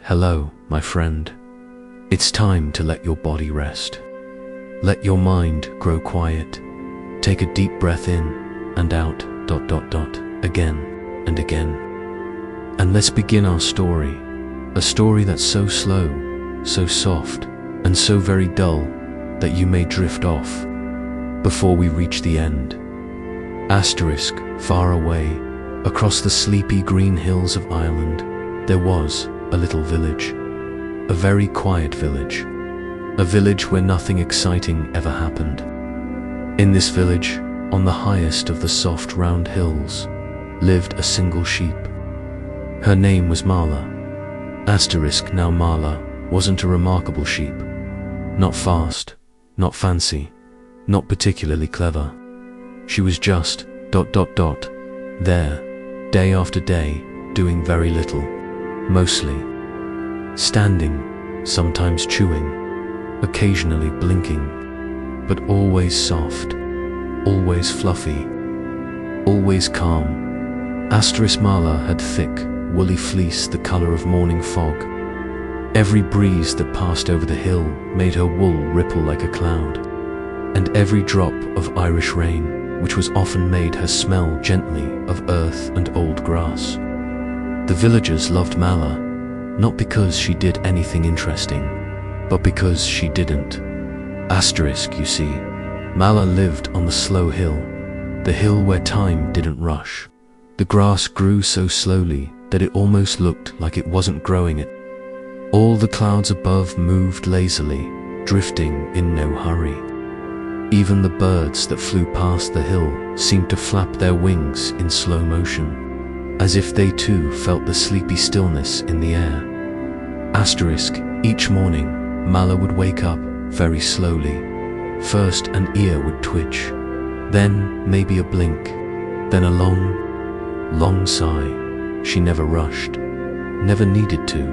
Hello, my friend. It's time to let your body rest. Let your mind grow quiet. Take a deep breath in and out, again and again. And let's begin our story. A story that's so slow, so soft, and so very dull that you may drift off before we reach the end. Far away, across the sleepy green hills of Ireland, there was a little village. A very quiet village. A village where nothing exciting ever happened. In this village, on the highest of the soft round hills, lived a single sheep. Her name was Malla. Now Malla wasn't a remarkable sheep. Not fast, not fancy, not particularly clever. She was just ... there, day after day, doing very little. Mostly standing, sometimes chewing, occasionally blinking, but always soft, always fluffy, always calm. Malla had thick, woolly fleece the color of morning fog. Every breeze that passed over the hill made her wool ripple like a cloud, and every drop of Irish rain, which was often made her smell gently of earth and old grass. The villagers loved Malla, not because she did anything interesting, but because she didn't. You see, Malla lived on the slow hill, the hill where time didn't rush. The grass grew so slowly that it almost looked like it wasn't growing it. All the clouds above moved lazily, drifting in no hurry. Even the birds that flew past the hill seemed to flap their wings in slow motion, as if they too felt the sleepy stillness in the air. Each morning, Malla would wake up very slowly. First an ear would twitch, then maybe a blink, then a long, long sigh. She never rushed, never needed to.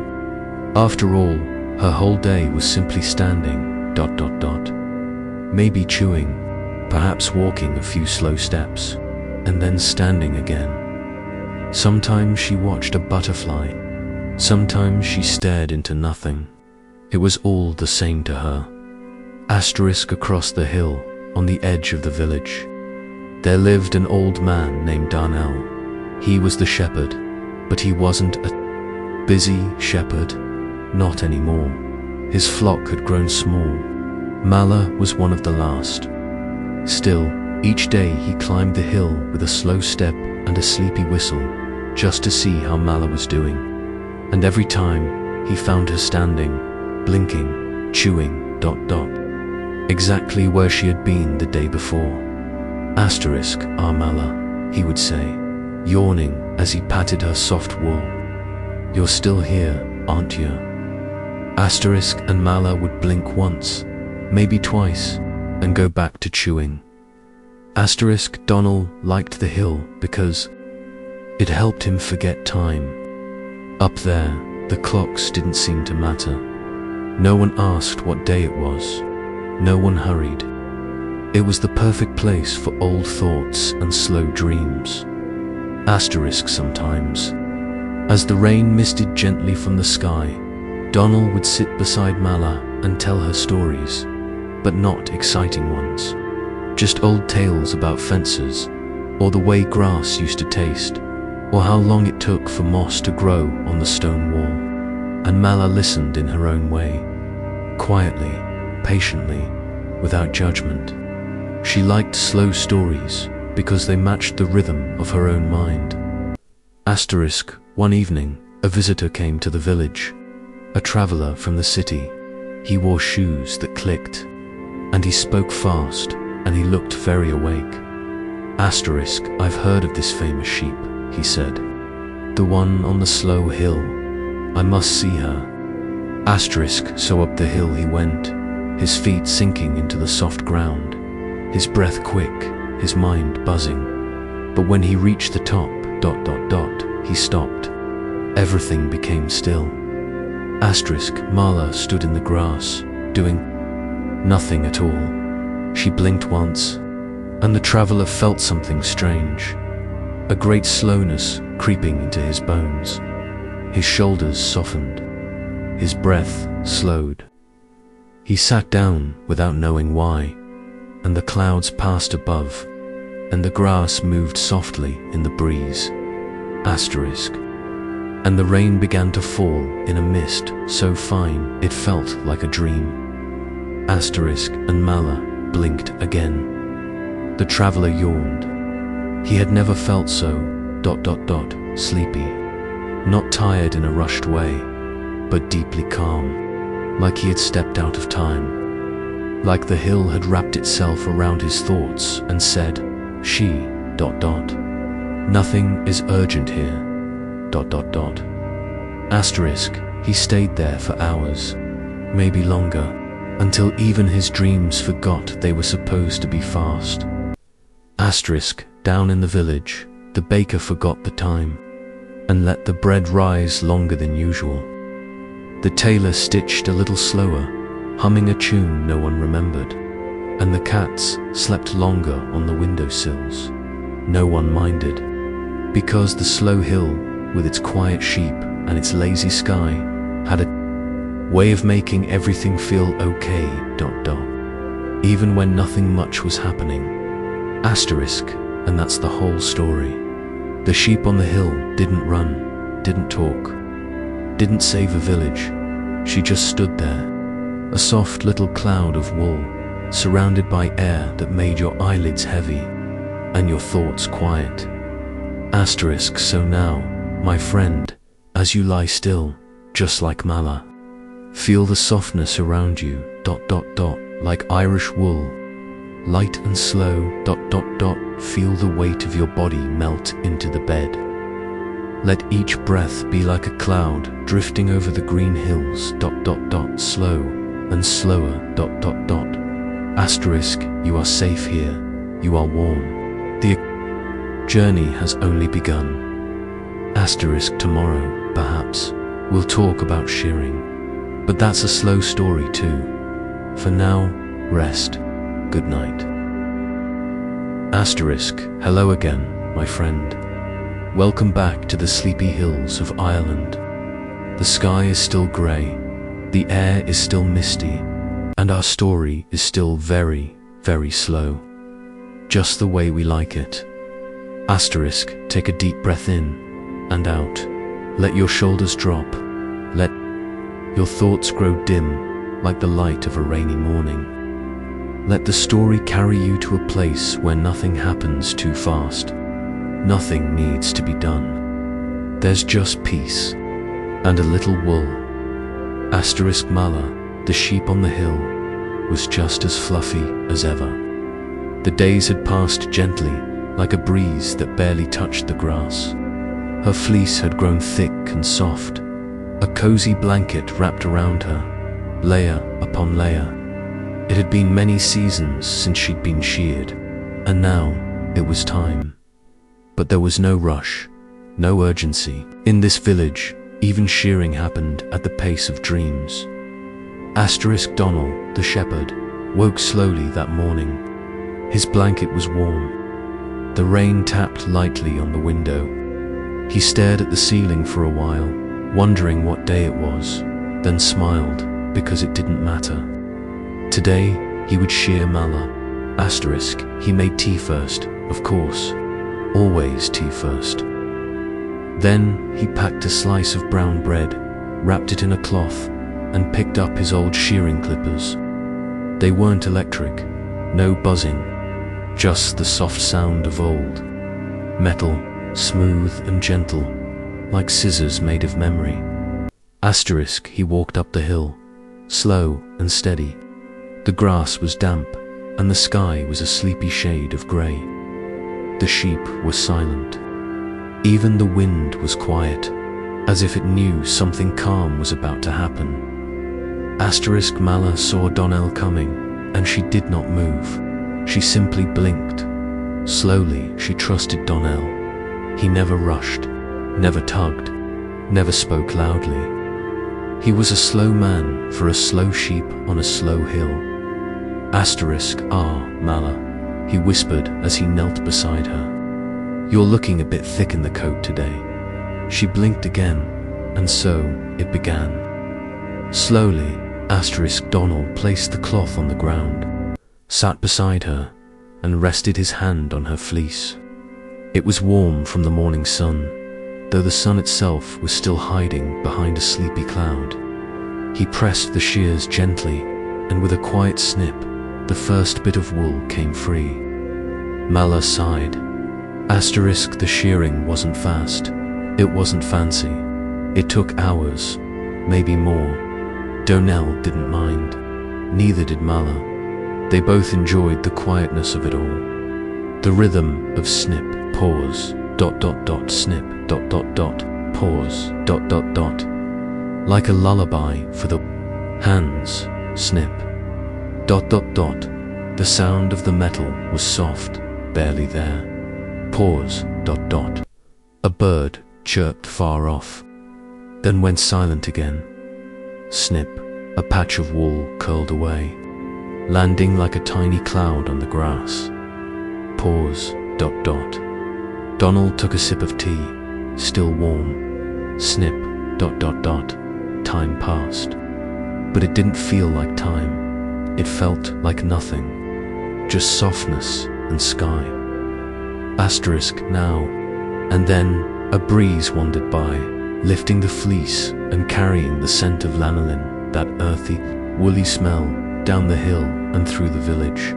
After all, her whole day was simply standing, ... maybe chewing, perhaps walking a few slow steps, and then standing again. Sometimes she watched a butterfly, sometimes she stared into nothing. It was all the same to her. Across the hill, on the edge of the village, there lived an old man named Donal. He was the shepherd, but he wasn't a busy shepherd, not anymore. His flock had grown small. Malla was one of the last. Still, each day he climbed the hill with a slow step and a sleepy whistle, just to see how Malla was doing. And every time, he found her standing, blinking, chewing, ... exactly where she had been the day before. Malla, he would say, yawning as he patted her soft wool. You're still here, aren't you? And Malla would blink once, maybe twice, and go back to chewing. Donal liked the hill because it helped him forget time. Up there, the clocks didn't seem to matter. No one asked what day it was. No one hurried. It was the perfect place for old thoughts and slow dreams. Sometimes, as the rain misted gently from the sky, Donal would sit beside Malla and tell her stories, but not exciting ones. Just old tales about fences, or the way grass used to taste, or how long it took for moss to grow on the stone wall. And Malla listened in her own way, quietly, patiently, without judgment. She liked slow stories because they matched the rhythm of her own mind. One evening, a visitor came to the village, a traveler from the city. He wore shoes that clicked, and he spoke fast, and he looked very awake. I've heard of this famous sheep, he said. The one on the slow hill. I must see her. So up the hill he went, his feet sinking into the soft ground, his breath quick, his mind buzzing. But when he reached the top, ... he stopped. Everything became still. Malla stood in the grass, doing nothing at all. She blinked once, and the traveler felt something strange, a great slowness creeping into his bones. His shoulders softened. His breath slowed. He sat down without knowing why, and the clouds passed above, and the grass moved softly in the breeze. Asterisk. And the rain began to fall in a mist so fine it felt like a dream. Asterisk and Malla blinked again. The traveler yawned. He had never felt so ... sleepy. Not tired in a rushed way, but deeply calm, like he had stepped out of time. Like the hill had wrapped itself around his thoughts and said, "She ... Nothing is urgent here ... Asterisk, he stayed there for hours, maybe longer, until even his dreams forgot they were supposed to be fast. Asterisk, down in the village, the baker forgot the time, and let the bread rise longer than usual. The tailor stitched a little slower, humming a tune no one remembered, and the cats slept longer on the windowsills. No one minded, because the slow hill, with its quiet sheep and its lazy sky, had a way of making everything feel okay ... even when nothing much was happening. Asterisk, and that's the whole story. The sheep on the hill didn't run, didn't talk, didn't save a village. She just stood there, a soft little cloud of wool, surrounded by air that made your eyelids heavy and your thoughts quiet. Asterisk, so now, my friend, as you lie still, just like Malla, feel the softness around you ... like Irish wool, light and slow ... feel the weight of your body melt into the bed. Let each breath be like a cloud drifting over the green hills ... slow and slower ... Asterisk, you are safe here, you are warm. The journey has only begun. Asterisk, tomorrow, perhaps, we'll talk about shearing, but that's a slow story too. For now, rest. Good night. Asterisk, hello again, my friend. Welcome back to the sleepy hills of Ireland. The sky is still grey, the air is still misty, and our story is still very, very slow. Just the way we like it. Asterisk, take a deep breath in and out. Let your shoulders drop. Let your thoughts grow dim like the light of a rainy morning. Let the story carry you to a place where nothing happens too fast. Nothing needs to be done. There's just peace and a little wool. Asterisk, Malla, the sheep on the hill, was just as fluffy as ever. The days had passed gently, like a breeze that barely touched the grass. Her fleece had grown thick and soft, a cozy blanket wrapped around her, layer upon layer. It had been many seasons since she'd been sheared, and now it was time. But there was no rush, no urgency. In this village, even shearing happened at the pace of dreams. Asterisk, Donal, the shepherd, woke slowly that morning. His blanket was warm. The rain tapped lightly on the window. He stared at the ceiling for a while, wondering what day it was, then smiled because it didn't matter. Today, he would shear Malla. Asterisk, he made tea first, of course. Always tea first. Then he packed a slice of brown bread, wrapped it in a cloth, and picked up his old shearing clippers. They weren't electric, no buzzing, just the soft sound of old. Metal, smooth and gentle, like scissors made of memory. Asterisk, he walked up the hill, slow and steady. The grass was damp, and the sky was a sleepy shade of grey. The sheep were silent. Even the wind was quiet, as if it knew something calm was about to happen. Asterisk, Malla saw Donal coming, and she did not move. She simply blinked. Slowly, she trusted Donal. He never rushed, never tugged, never spoke loudly. He was a slow man for a slow sheep on a slow hill. Asterisk, Malla, he whispered as he knelt beside her. You're looking a bit thick in the coat today. She blinked again, and so it began. Slowly, Donal placed the cloth on the ground, sat beside her, and rested his hand on her fleece. It was warm from the morning sun, though the sun itself was still hiding behind a sleepy cloud. He pressed the shears gently, and with a quiet snip, the first bit of wool came free. Malla sighed. The shearing wasn't fast. It wasn't fancy. It took hours, maybe more. Donal didn't mind. Neither did Malla. They both enjoyed the quietness of it all. The rhythm of snip, pause, ... snip, ... pause, ... like a lullaby for the hands, snip, ... The sound of the metal was soft, barely there. Pause, ... A bird chirped far off, then went silent again. Snip, a patch of wool curled away, landing like a tiny cloud on the grass. Pause, ... Donal took a sip of tea, still warm. Snip, ... Time passed. But it didn't feel like time. It felt like nothing. Just softness and sky. Now. And then a breeze wandered by, lifting the fleece and carrying the scent of lanolin, that earthy, woolly smell, down the hill and through the village.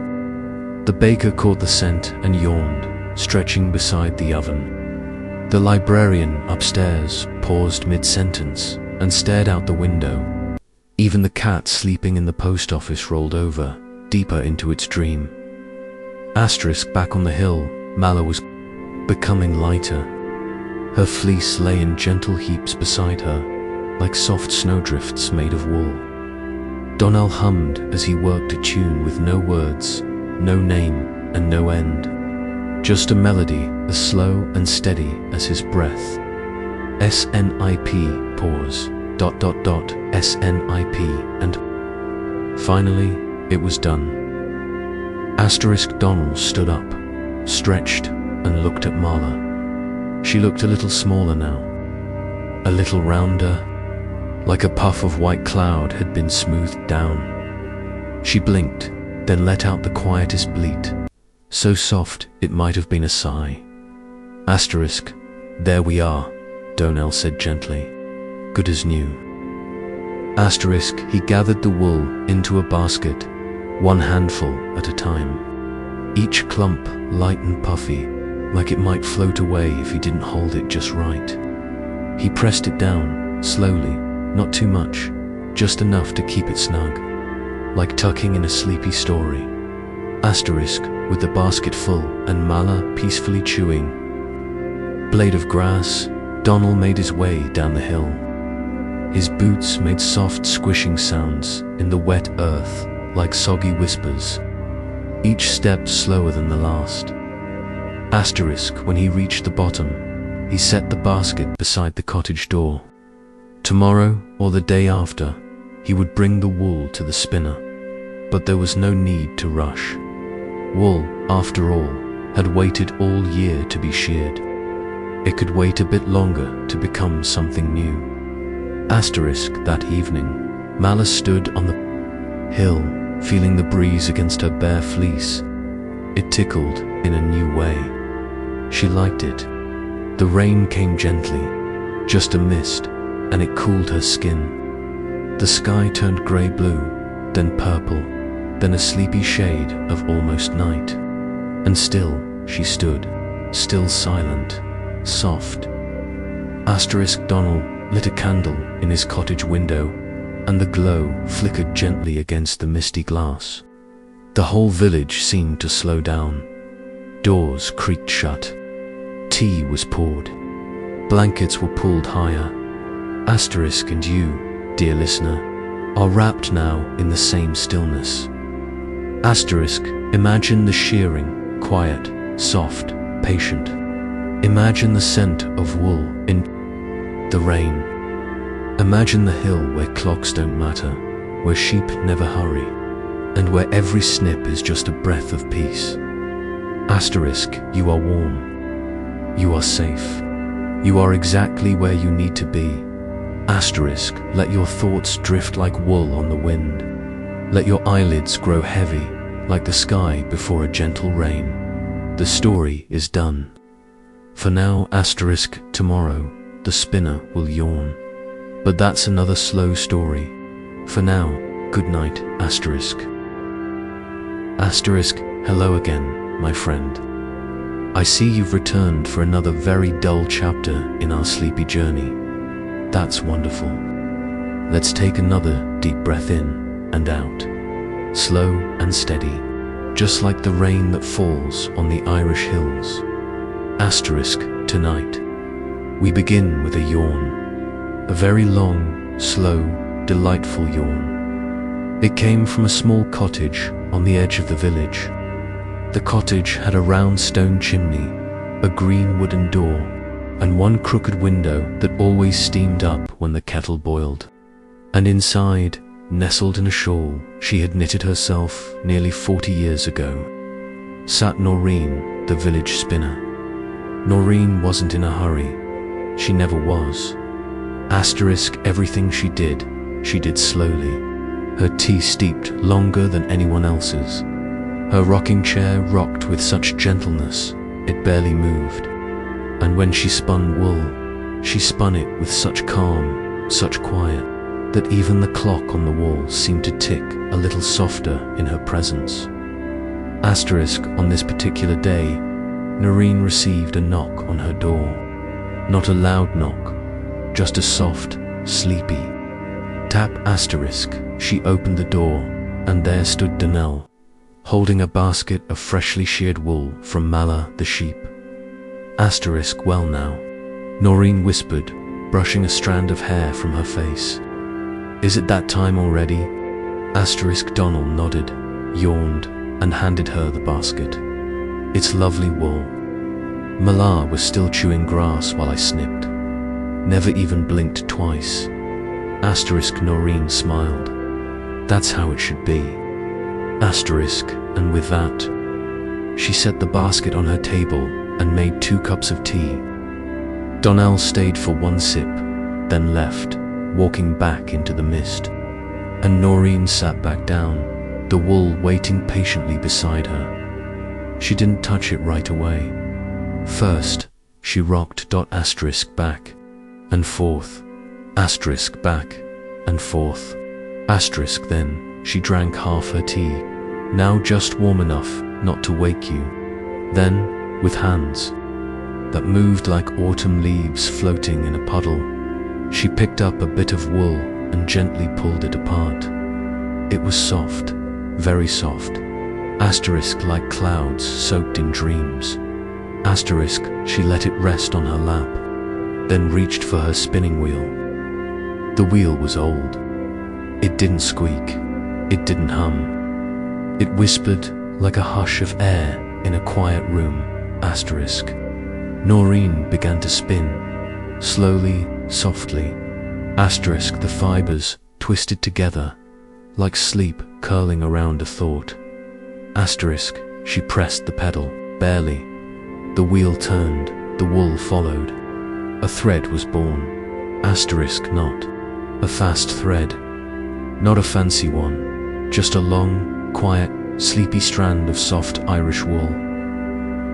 The baker caught the scent and yawned, stretching beside the oven. The librarian upstairs paused mid-sentence and stared out the window. Even the cat sleeping in the post office rolled over, deeper into its dream. Back on the hill, Malla was becoming lighter. Her fleece lay in gentle heaps beside her, like soft snowdrifts made of wool. Donal hummed as he worked a tune with no words, no name, and no end. Just a melody as slow and steady as his breath. SNIP, pause, ... SNIP, and finally, it was done. Donal stood up, stretched, and looked at Malla. She looked a little smaller now, a little rounder, like a puff of white cloud had been smoothed down. She blinked, then let out the quietest bleat, so soft it might have been a sigh. There we are, Donal said gently, good as new. He gathered the wool into a basket, one handful at a time. Each clump light and puffy, like it might float away if he didn't hold it just right. He pressed it down, slowly, not too much, just enough to keep it snug, like tucking in a sleepy story. With the basket full and Malla peacefully chewing. Blade of grass, Donal made his way down the hill. His boots made soft squishing sounds in the wet earth like soggy whispers, each step slower than the last. When he reached the bottom, he set the basket beside the cottage door. Tomorrow or the day after, he would bring the wool to the spinner, but there was no need to rush. Wool, after all, had waited all year to be sheared. It could wait a bit longer to become something new. That evening, Malla stood on the hill, feeling the breeze against her bare fleece. It tickled in a new way. She liked it. The rain came gently, just a mist, and it cooled her skin. The sky turned grey-blue, then purple, then a sleepy shade of almost night. And still she stood, still silent, soft. Donal lit a candle in his cottage window, and the glow flickered gently against the misty glass. The whole village seemed to slow down. Doors creaked shut. Tea was poured. Blankets were pulled higher. And you, dear listener, are wrapped now in the same stillness. Imagine the shearing, quiet, soft, patient. Imagine the scent of wool in the rain. Imagine the hill where clocks don't matter, where sheep never hurry, and where every snip is just a breath of peace. You are warm. You are safe. You are exactly where you need to be. Asterisk, let your thoughts drift like wool on the wind. Let your eyelids grow heavy like the sky before a gentle rain. The story is done. For now, asterisk, tomorrow, the spinner will yawn. But that's another slow story. For now, good night, asterisk. Asterisk, hello again, my friend. I see you've returned for another very dull chapter in our sleepy journey. That's wonderful. Let's take another deep breath in and out. Slow and steady, just like the rain that falls on the Irish hills. Asterisk, tonight, we begin with a yawn. A very long, slow, delightful yawn. It came from a small cottage on the edge of the village. The cottage had a round stone chimney, a green wooden door, and one crooked window that always steamed up when the kettle boiled. And inside, nestled in a shawl she had knitted herself nearly 40 years ago, sat Noreen, the village spinner. Noreen wasn't in a hurry. She never was. Asterisk, everything she did slowly. Her tea steeped longer than anyone else's. Her rocking chair rocked with such gentleness it barely moved. And when she spun wool, she spun it with such calm, such quiet, that even the clock on the wall seemed to tick a little softer in her presence. Asterisk, on this particular day, Noreen received a knock on her door. Not a loud knock, just a soft, sleepy tap. Asterisk, she opened the door, and there stood Donal, holding a basket of freshly sheared wool from Malla the sheep. Asterisk, well now, Noreen whispered, brushing a strand of hair from her face. Is it that time already? Asterisk, Donal nodded, yawned, and handed her the basket. It's lovely wool. Malla was still chewing grass while I snipped. Never even blinked twice. Asterisk, Noreen smiled. That's how it should be. Asterisk, and with that, she set the basket on her table and made 2 cups of tea. Donal stayed for one sip, then left, walking back into the mist. And Noreen sat back down, the wool waiting patiently beside her. She didn't touch it right away. First, she rocked asterisk back and forth, asterisk back and forth, asterisk. Then she drank half her tea, now just warm enough not to wake you. Then, with hands that moved like autumn leaves floating in a puddle, she picked up a bit of wool and gently pulled it apart. It was soft, very soft, asterisk, like clouds soaked in dreams. Asterisk, she let it rest on her lap, then reached for her spinning wheel. The wheel was old. It didn't squeak. It didn't hum. It whispered like a hush of air in a quiet room. Asterisk. Noreen began to spin, slowly, softly. Asterisk, the fibers twisted together, like sleep curling around a thought. Asterisk, she pressed the pedal, barely. The wheel turned, the wool followed. A thread was born. Asterisk, not a fast thread, not a fancy one, just a long, quiet, sleepy strand of soft Irish wool.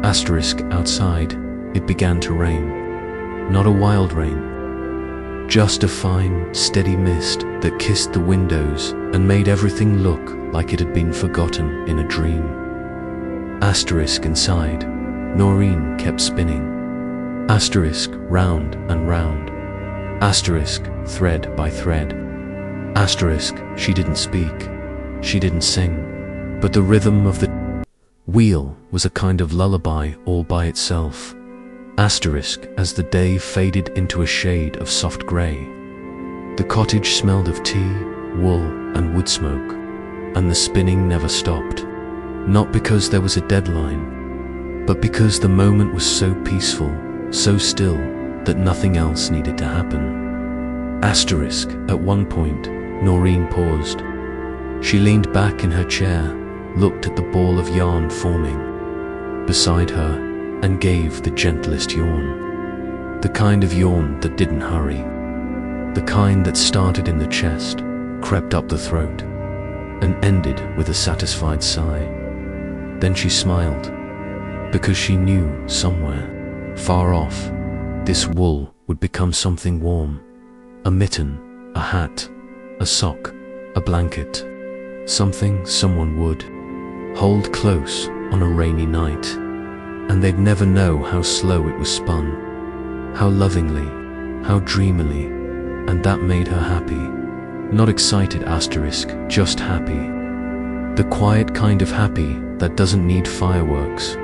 Asterisk, outside, it began to rain. Not a wild rain, just a fine, steady mist that kissed the windows and made everything look like it had been forgotten in a dream. Asterisk, inside, Noreen kept spinning. Asterisk, round and round. Asterisk, thread by thread. Asterisk, she didn't speak. She didn't sing. But the rhythm of the wheel was a kind of lullaby all by itself. Asterisk, as the day faded into a shade of soft grey. The cottage smelled of tea, wool, and wood smoke, and the spinning never stopped. Not because there was a deadline, but because the moment was so peaceful, so still, that nothing else needed to happen. Asterisk, at one point, Noreen paused. She leaned back in her chair, looked at the ball of yarn forming beside her, and gave the gentlest yawn. The kind of yawn that didn't hurry. The kind that started in the chest, crept up the throat, and ended with a satisfied sigh. Then she smiled, because she knew somewhere, far off, this wool would become something warm. A mitten, a hat, a sock, a blanket. Something someone would hold close on a rainy night. And they'd never know how slow it was spun, how lovingly, how dreamily, and that made her happy. Not excited asterisk, just happy. The quiet kind of happy that doesn't need fireworks.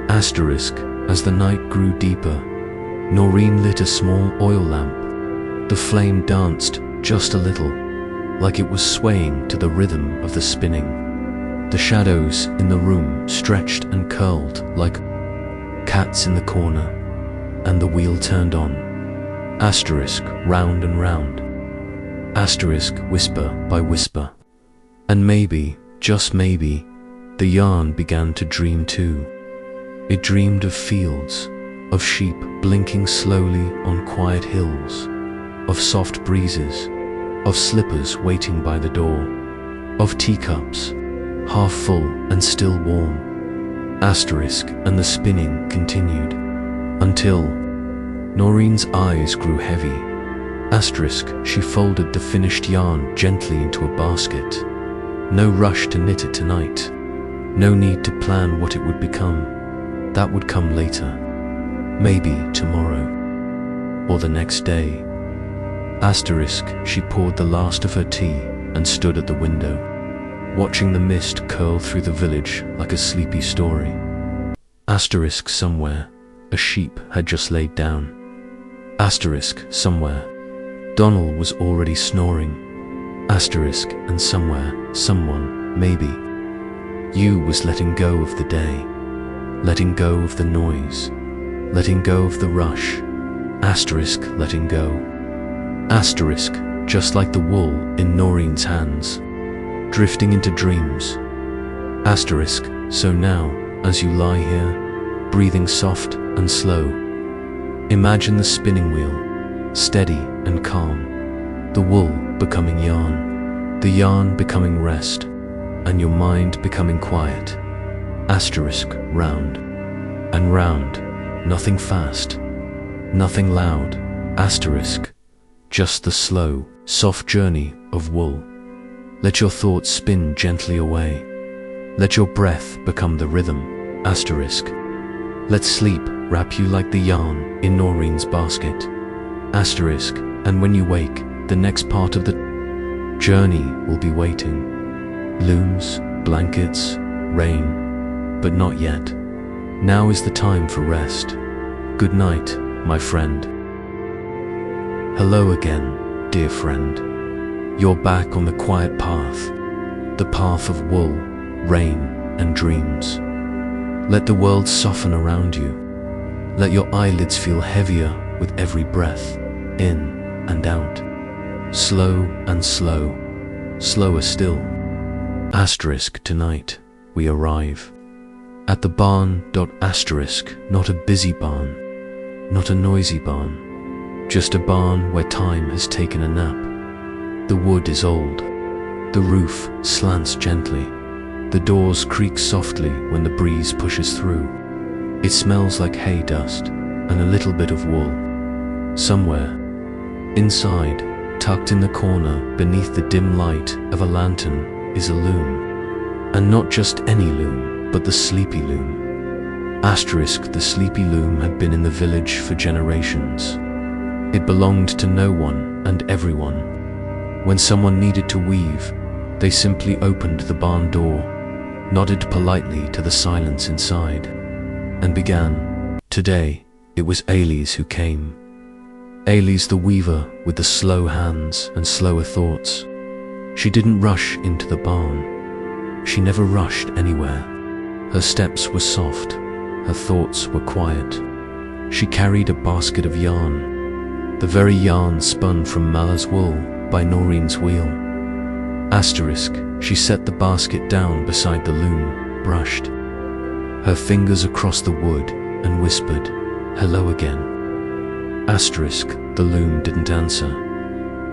Asterisk, as the night grew deeper, Noreen lit a small oil lamp. The flame danced just a little, like it was swaying to the rhythm of the spinning. The shadows in the room stretched and curled like cats in the corner, and the wheel turned on. Asterisk, round and round. Asterisk, whisper by whisper. And maybe, just maybe, the yarn began to dream too. It dreamed of fields, of sheep blinking slowly on quiet hills, of soft breezes, of slippers waiting by the door, of teacups, half full and still warm. Asterisk, and the spinning continued, until Noreen's eyes grew heavy. Asterisk, she folded the finished yarn gently into a basket. No rush to knit it tonight. No need to plan what it would become. That would come later. Maybe tomorrow. Or the next day. Asterisk, she poured the last of her tea and stood at the window, watching the mist curl through the village like a sleepy story. Asterisk, somewhere, a sheep had just laid down. Asterisk, somewhere, Donal was already snoring. Asterisk, and somewhere, someone, maybe, you was letting go of the day, letting go of the noise, letting go of the rush. Asterisk, letting go. Asterisk, just like the wool in Noreen's hands, drifting into dreams. Asterisk, so now, as you lie here, breathing soft and slow, imagine the spinning wheel, steady and calm, the wool becoming yarn, the yarn becoming rest, and your mind becoming quiet. Asterisk, round and round, nothing fast, nothing loud. Asterisk, just the slow, soft journey of wool. Let your thoughts spin gently away. Let your breath become the rhythm. Asterisk, let sleep wrap you like the yarn in Noreen's basket. Asterisk, and when you wake, the next part of the journey will be waiting. Looms, blankets, rain, but not yet. Now is the time for rest. Good night, my friend. Hello again, dear friend. You're back on the quiet path, the path of wool, rain, and dreams. Let the world soften around you. Let your eyelids feel heavier with every breath, in and out. Slow and slow, slower still. Asterisk, tonight we arrive at the barn. Asterisk, not a busy barn, not a noisy barn, just a barn where time has taken a nap. The wood is old, the roof slants gently, the doors creak softly when the breeze pushes through. It smells like hay dust and a little bit of wool. Somewhere, inside, tucked in the corner beneath the dim light of a lantern, is a loom. And not just any loom, but the sleepy loom. Asterisk, the sleepy loom had been in the village for generations. It belonged to no one and everyone. When someone needed to weave, they simply opened the barn door, nodded politely to the silence inside, and began. Today, it was Ailey's who came. Ailey's the weaver with the slow hands and slower thoughts. She didn't rush into the barn. She never rushed anywhere. Her steps were soft. Her thoughts were quiet. She carried a basket of yarn, the very yarn spun from Malla's wool by Noreen's wheel. Asterisk, she set the basket down beside the loom, brushed her fingers across the wood and whispered, "Hello again." Asterisk, the loom didn't answer.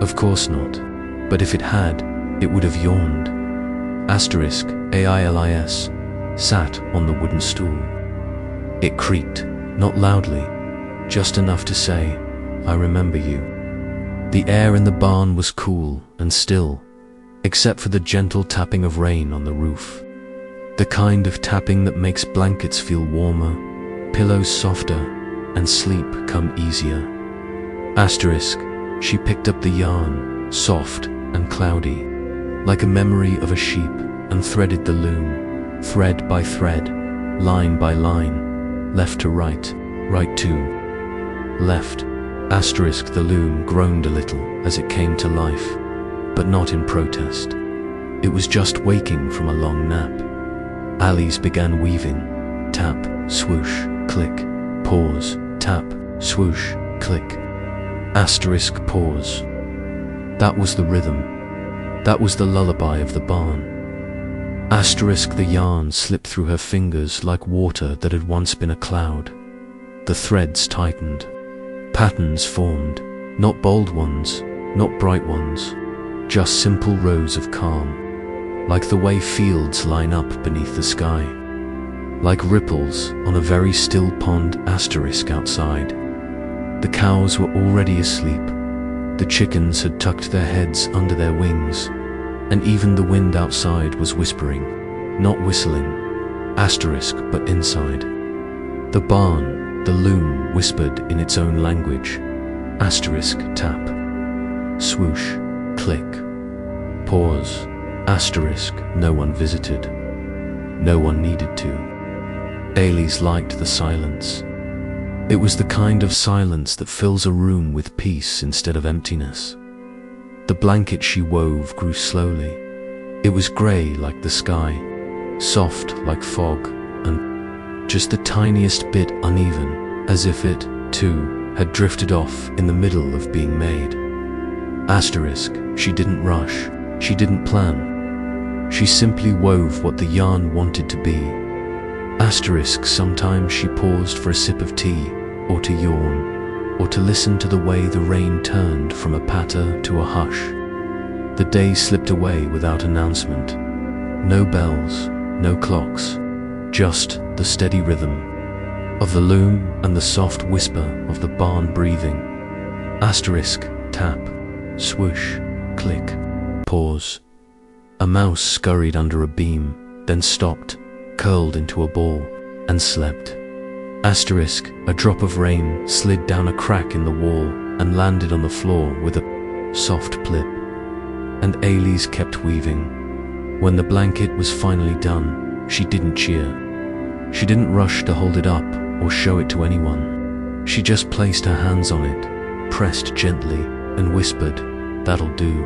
Of course not. But if it had, it would have yawned. Asterisk, AILIS, sat on the wooden stool. It creaked, not loudly, just enough to say, I remember you. The air in the barn was cool and still, except for the gentle tapping of rain on the roof. The kind of tapping that makes blankets feel warmer, pillows softer, and sleep come easier. Asterisk, she picked up the yarn, soft and cloudy, like a memory of a sheep, and threaded the loom, thread by thread, line by line, left to right, right to left. Asterisk, the loom groaned a little as it came to life, but not in protest. It was just waking from a long nap. Alleys began weaving. Tap, swoosh, click, pause, tap, swoosh, click. Asterisk, pause. That was the rhythm. That was the lullaby of the barn. Asterisk, the yarn slipped through her fingers like water that had once been a cloud. The threads tightened. Patterns formed, not bold ones, not bright ones, just simple rows of calm, like the way fields line up beneath the sky, like ripples on a very still pond. Asterisk, outside. The cows were already asleep, the chickens had tucked their heads under their wings, and even the wind outside was whispering, not whistling. Asterisk, but inside. The barn, the loom whispered in its own language. Asterisk, tap, swoosh, click, pause. Asterisk, no one visited. No one needed to. Ailey liked the silence. It was the kind of silence that fills a room with peace instead of emptiness. The blanket she wove grew slowly. It was grey like the sky, soft like fog, and just the tiniest bit uneven, as if it, too, had drifted off in the middle of being made. Asterisk, she didn't rush, she didn't plan. She simply wove what the yarn wanted to be. Asterisk, sometimes she paused for a sip of tea, or to yawn, or to listen to the way the rain turned from a patter to a hush. The day slipped away without announcement. No bells, no clocks, just the steady rhythm of the loom and the soft whisper of the barn breathing. Asterisk, tap, swoosh, click, pause. A mouse scurried under a beam, then stopped, curled into a ball, and slept. Asterisk, a drop of rain slid down a crack in the wall and landed on the floor with a soft plip. And Ailey kept weaving. When the blanket was finally done, she didn't cheer. She didn't rush to hold it up or show it to anyone. She just placed her hands on it, pressed gently, and whispered, "That'll do."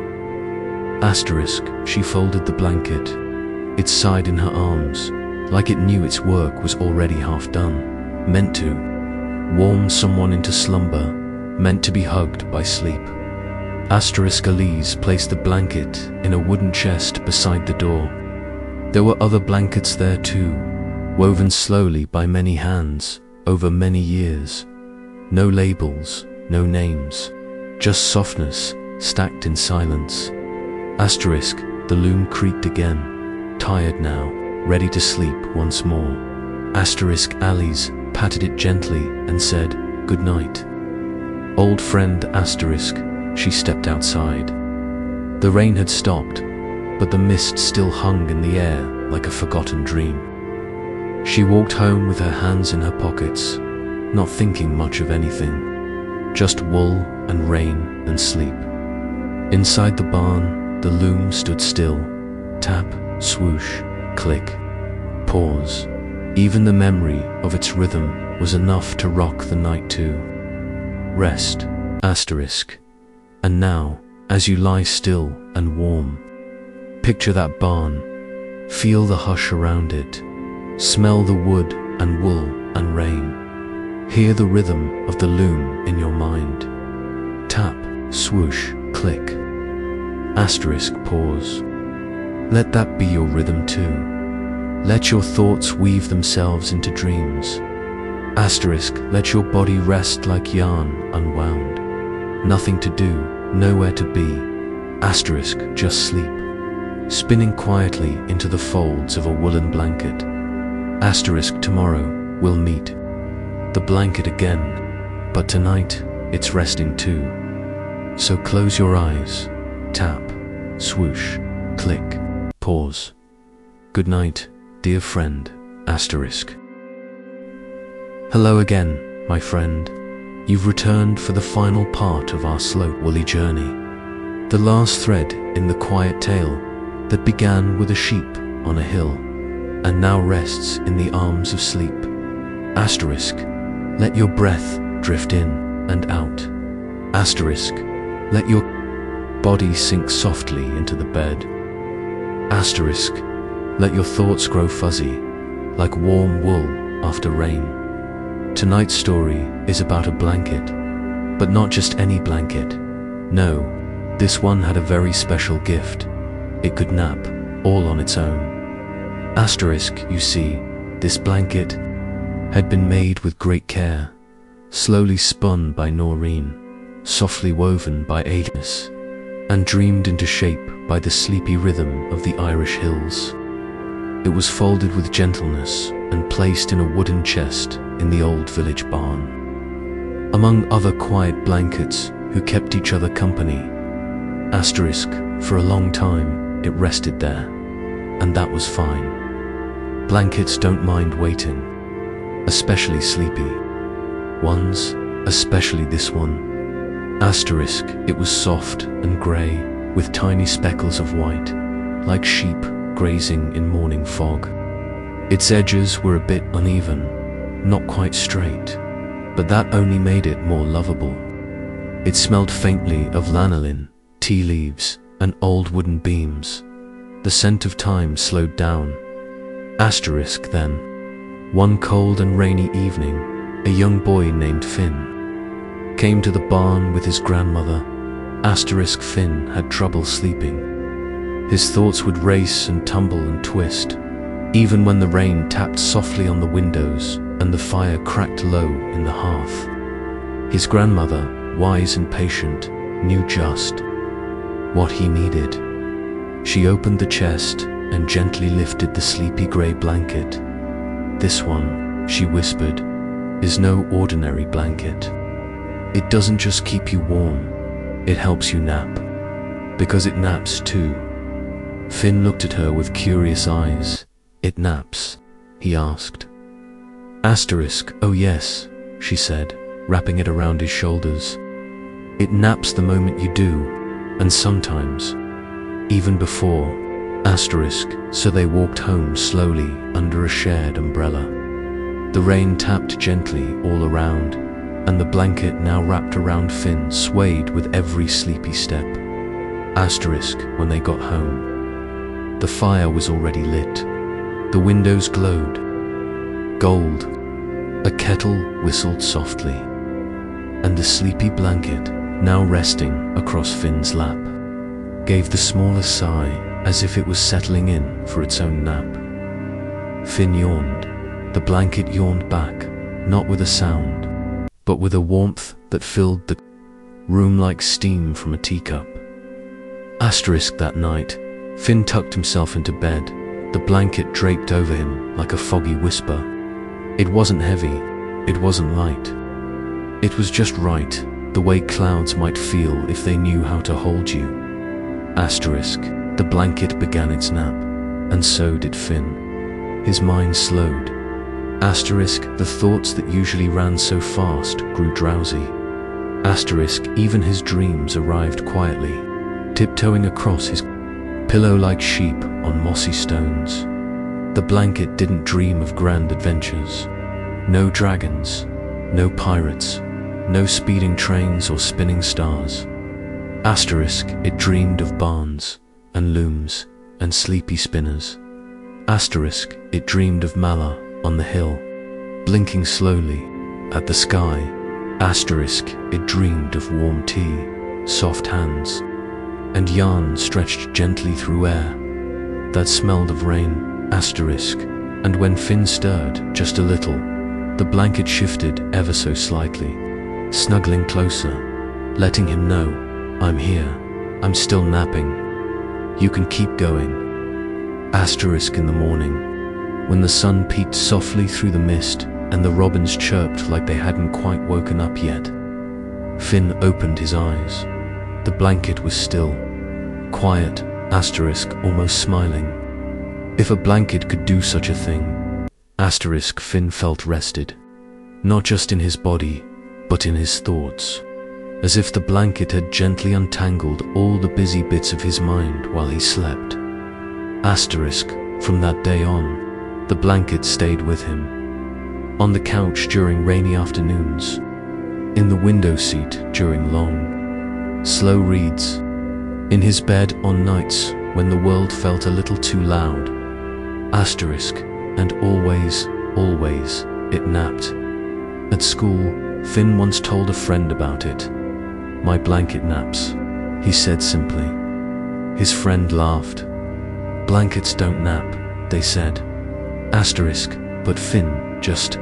Asterisk, she folded the blanket, its side in her arms, like it knew its work was already half done, meant to warm someone into slumber, meant to be hugged by sleep. Asterisk, Elise placed the blanket in a wooden chest beside the door. There were other blankets there too, woven slowly by many hands, over many years. No labels, no names, just softness, stacked in silence. Asterisk, the loom creaked again, tired now, ready to sleep once more. Asterisk, Alice patted it gently and said, "Good night." Old friend. Asterisk, she stepped outside. The rain had stopped, but the mist still hung in the air like a forgotten dream. She walked home with her hands in her pockets, not thinking much of anything, just wool and rain and sleep. Inside the barn, the loom stood still. Tap, swoosh, click, pause. Even the memory of its rhythm was enough to rock the night to rest. Asterisk. And now, as you lie still and warm, picture that barn, feel the hush around it, smell the wood and wool and rain, hear the rhythm of the loom in your mind. Tap, swoosh, click. Asterisk, pause. Let that be your rhythm too. Let your thoughts weave themselves into dreams. Asterisk, let your body rest like yarn unwound. Nothing to do, nowhere to be. Asterisk, just sleep. Spinning quietly into the folds of a woolen blanket. Asterisk, tomorrow we'll meet. The blanket again, but tonight it's resting too. So close your eyes. Tap, swoosh, click, pause. Good night, dear friend. Asterisk. Hello again, my friend. You've returned for the final part of our slow, woolly journey. The last thread in the quiet tale that began with a sheep on a hill and now rests in the arms of sleep. Asterisk, let your breath drift in and out. Asterisk, let your body sink softly into the bed. Asterisk, let your thoughts grow fuzzy like warm wool after rain. Tonight's story is about a blanket, but not just any blanket. No, this one had a very special gift. It could nap all on its own. Asterisk, you see, this blanket had been made with great care, slowly spun by Noreen, softly woven by Agnes, and dreamed into shape by the sleepy rhythm of the Irish hills. It was folded with gentleness and placed in a wooden chest in the old village barn, among other quiet blankets who kept each other company. Asterisk, for a long time it rested there, and that was fine. Blankets don't mind waiting, especially sleepy ones, especially this one. Asterisk, it was soft and grey, with tiny speckles of white, like sheep grazing in morning fog. Its edges were a bit uneven, not quite straight, but that only made it more lovable. It smelled faintly of lanolin, tea leaves, and old wooden beams. The scent of time slowed down. Asterisk, then, one cold and rainy evening, a young boy named Finn came to the barn with his grandmother. Asterisk, Finn had trouble sleeping. His thoughts would race and tumble and twist, even when the rain tapped softly on the windows and the fire cracked low in the hearth. His grandmother, wise and patient, knew just what he needed. She opened the chest and gently lifted the sleepy grey blanket. This one, she whispered, is no ordinary blanket. It doesn't just keep you warm, it helps you nap, because it naps too. Finn looked at her with curious eyes. It naps? He asked. Asterisk, oh yes, she said, wrapping it around his shoulders. It naps the moment you do, and sometimes even before. Asterisk, so they walked home slowly under a shared umbrella. The rain tapped gently all around, and the blanket now wrapped around Finn swayed with every sleepy step. Asterisk, when they got home, the fire was already lit. The windows glowed gold. A kettle whistled softly, and the sleepy blanket, now resting across Finn's lap, gave the smallest sigh as if it was settling in for its own nap. Finn yawned. The blanket yawned back, not with a sound, but with a warmth that filled the room like steam from a teacup. Asterisk, that night, Finn tucked himself into bed, the blanket draped over him like a foggy whisper. It wasn't heavy, it wasn't light. It was just right, the way clouds might feel if they knew how to hold you. Asterisk, the blanket began its nap, and so did Finn. His mind slowed. Asterisk, the thoughts that usually ran so fast grew drowsy. Asterisk, even his dreams arrived quietly, tiptoeing across his pillow like sheep on mossy stones. The blanket didn't dream of grand adventures. No dragons, no pirates, no speeding trains or spinning stars. Asterisk, it dreamed of barns and looms and sleepy spinners. Asterisk, it dreamed of Malla on the hill, blinking slowly at the sky. Asterisk, it dreamed of warm tea, soft hands, and yarn stretched gently through air that smelled of rain. Asterisk, and when Finn stirred just a little, the blanket shifted ever so slightly, snuggling closer, letting him know I'm here. I'm still napping. You can keep going. Asterisk in the morning, when the sun peeked softly through the mist and the robins chirped like they hadn't quite woken up yet. Finn opened his eyes. The blanket was still. Quiet, asterisk, almost smiling. If a blanket could do such a thing, asterisk, Finn felt rested. Not just in his body, but in his thoughts. As if the blanket had gently untangled all the busy bits of his mind while he slept. Asterisk, from that day on, the blanket stayed with him. On the couch during rainy afternoons, in the window seat during long, slow reads, in his bed on nights when the world felt a little too loud. Asterisk, and always, always, it napped. At school, Finn once told a friend about it. My blanket naps, he said simply. His friend laughed. Blankets don't nap, they said. Asterisk, but Finn just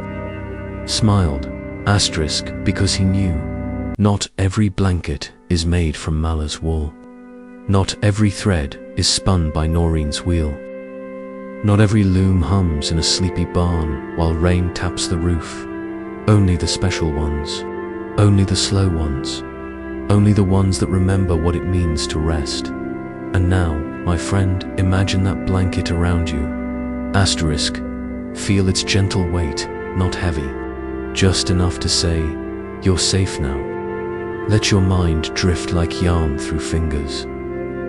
smiled. Asterisk, because he knew. Not every blanket is made from Malla's wool. Not every thread is spun by Noreen's wheel. Not every loom hums in a sleepy barn while rain taps the roof. Only the special ones. Only the slow ones. Only the ones that remember what it means to rest. And now, my friend, imagine that blanket around you. Asterisk, feel its gentle weight, not heavy. Just enough to say, you're safe now. Let your mind drift like yarn through fingers.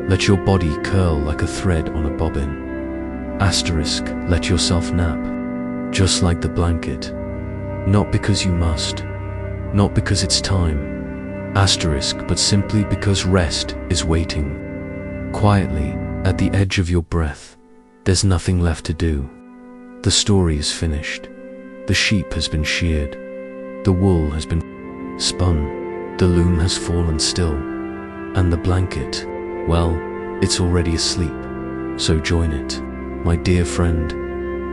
Let your body curl like a thread on a bobbin. Asterisk, let yourself nap, just like the blanket. Not because you must, not because it's time. Asterisk, but simply because rest is waiting. Quietly, at the edge of your breath, there's nothing left to do. The story is finished. The sheep has been sheared. The wool has been spun. The loom has fallen still. And the blanket, well, it's already asleep. So join it, my dear friend.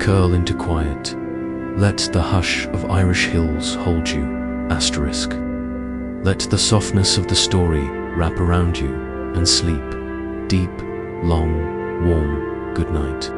Curl into quiet. Let the hush of Irish hills hold you. Asterisk. Let the softness of the story wrap around you and sleep. Deep, long, warm, good night.